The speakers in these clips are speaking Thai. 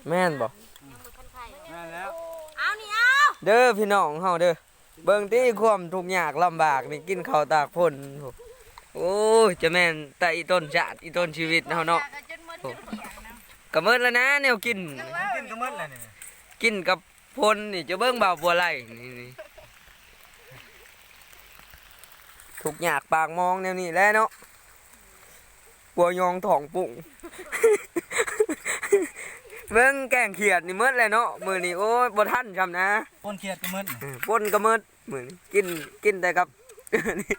แม่นบ่แม่แล้วเอานี่เอาเด้อพี่น้องเฮาเด้อเบิ่งที่ความทุกข์ยากลำบากนี่กินข้าวตากฝนโอ้ยจะแม่นแต่อีต้นชาติอีต้นชีวิตเฮาเนาะก็หมดแล้วนะแนวกินกินก็หมดแล้วนี่กินกับพลนี่จะเบิ่งบ่าวบัวไหลนี่ทุกข์ยากปากมองแนวนี้แหละเนาะบัวยองท้องปุ่งเบิ่งแกงเขียดนี่หมดแล้วเนาะมื้อนี้โอ้ยบ่ทันจำนะปนเขียดก็หมดปนก็หมดมื้อนี้กินแต่กับนี่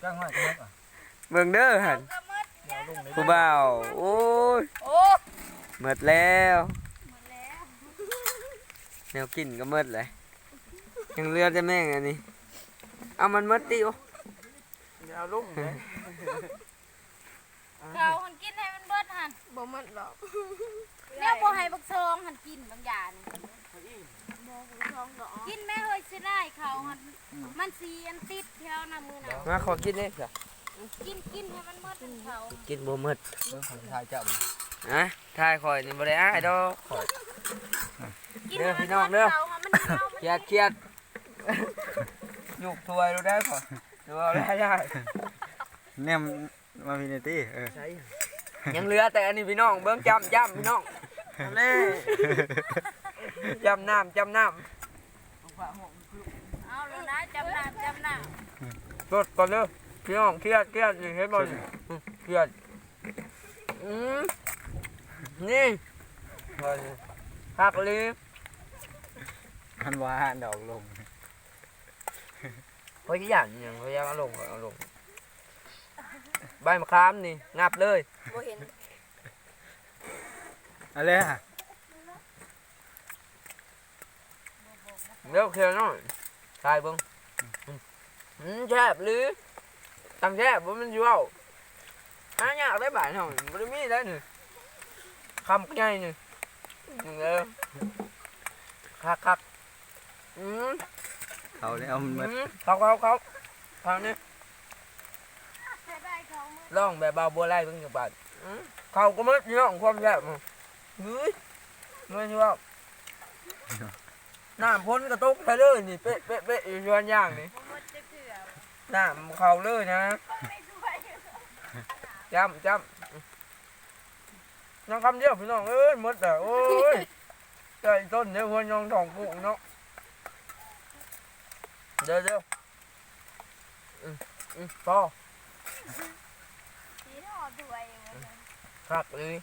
จ้างห้อยก็หมดอ่ะเบิ่งเด้อหั่นผู้บ่าวโอ้ยหมดแล้วแนวกินก็หมดเลยยังเหลือแต่แม่งอันนี้เอามันหมดติโอเอาลุงเลยเขาหันกินให้มันเบิดหันบ่หมดหรอกเนี่ยบ่ให้บักซองหันกินบางอย่างกินแม่เฮ้ยสิได้เขาหันมันสีอันติดแถวน้ำมือน่ะมาขอกินเด้จ้ะกินให้มันเบิดเขา กินบ่หมดเบิ่งของชายเจ้าฮะทายข่อยนี่บ่ได้อ้ายดอกข่อยเด้อพี่น้องเด้อเครียดยุกถ้วยรู้ได้ข่อยดูเอาได้เนี่ยมาพินิตี้ยังเหลือแต่อันนี้พี่น้องเบิ่งจำพี่น้องเล่จำน้ำเอาเลยนะจำหน้าสดก่อนเด้อพี่น้องเครียดนี่เห็นบ่เครียดนี่หักลีมันว่าดอกลงเพราะที่อย่างนี้เขาอยากเอาลงใบมะขามนี่งับเลยบ่เห็นอะไรฮะเดี๋ยวเคียวน้อยใส่เบิ่งแซ่บหรือตั้งแซ่บบ่มันอยู่เอาอยากได้บ่ายหน่อยบ่ได้มีได้นี่คำใหญ่นี่เด้อคักเขาเนี่ยเอามันเขานี่ลองแบบเบาบัวไล่เพิ่งจะบาดเขาก็ไม่เยอะของความแซ่บเฮ้ยไม่ใช่ว่าน้ำพ้นกระตุกไปเลยนี่เป๊ะอยู่ชวนย่างนี่น้ำเขาเลยนะจำยังคำเดียวพี่น้องเอ้ยมดแต่โอ้ยใจต้นเนี่ยควรยองทองกุ้งเนาะเดี๋ยวพอคักเลย